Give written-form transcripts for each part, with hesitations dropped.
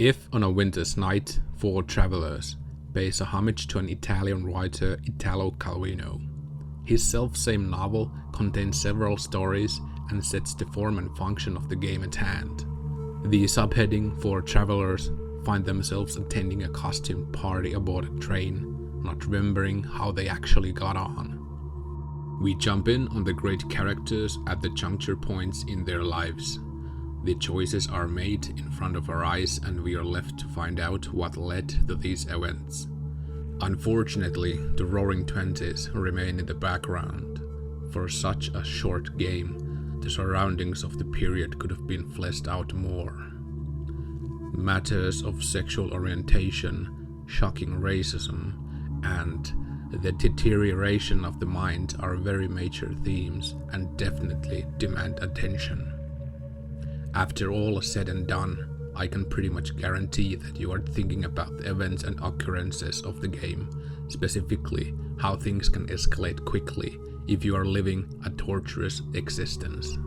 If on a Winter's Night, Four Travelers pays a homage to an Italian writer, Italo Calvino. His self-same novel contains several stories and sets the form and function of the game at hand. The subheading Four Travelers find themselves attending a costume party aboard a train, not remembering how they actually got on. We jump in on the great characters at the juncture points in their lives. The choices are made in front of our eyes and we are left to find out what led to these events. Unfortunately, the Roaring Twenties remain in the background. For such a short game, the surroundings of the period could have been fleshed out more. Matters of sexual orientation, shocking racism, and the deterioration of the mind are very major themes and definitely demand attention. After all is said and done, I can pretty much guarantee that you are thinking about the events and occurrences of the game, specifically how things can escalate quickly if you are living a torturous existence.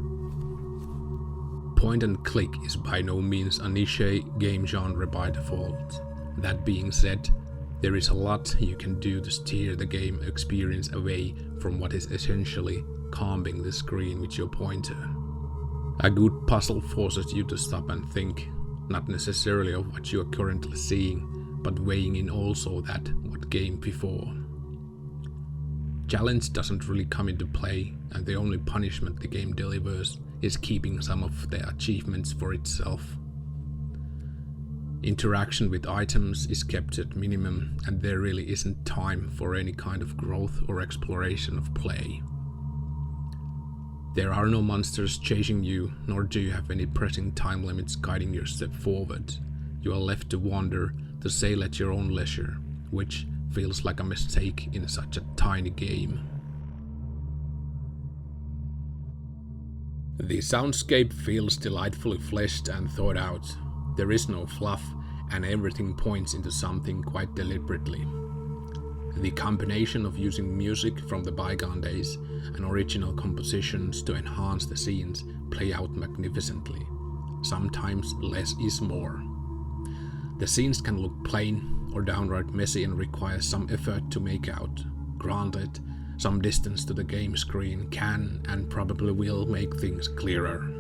Point and click is by no means a niche game genre by default. That being said, there is a lot you can do to steer the game experience away from what is essentially combing the screen with your pointer. A good puzzle forces you to stop and think, not necessarily of what you are currently seeing, but weighing in also that what came before. Challenge doesn't really come into play, and the only punishment the game delivers is keeping some of the achievements for itself. Interaction with items is kept at minimum, and there really isn't time for any kind of growth or exploration of play. There are no monsters chasing you, nor do you have any pressing time limits guiding your step forward. You are left to wander, to sail at your own leisure, which feels like a mistake in such a tiny game. The soundscape feels delightfully fleshed and thought out. There is no fluff, and everything points into something quite deliberately. The combination of using music from the bygone days and original compositions to enhance the scenes play out magnificently. Sometimes less is more. The scenes can look plain or downright messy and require some effort to make out. Granted, some distance to the game screen can and probably will make things clearer.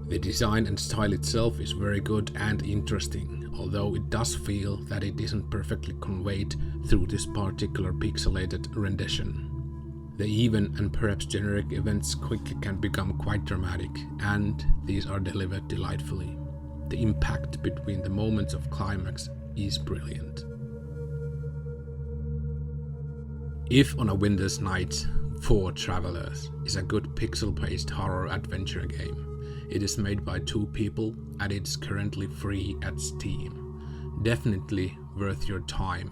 The design and style itself is very good and interesting, although it does feel that it isn't perfectly conveyed through this particular pixelated rendition. The even and perhaps generic events quickly can become quite dramatic, and these are delivered delightfully. The impact between the moments of climax is brilliant. If on a Winter's Night, Four Travelers is a good pixel-based horror adventure game. It is made by two people and it's currently free at Steam. Definitely worth your time.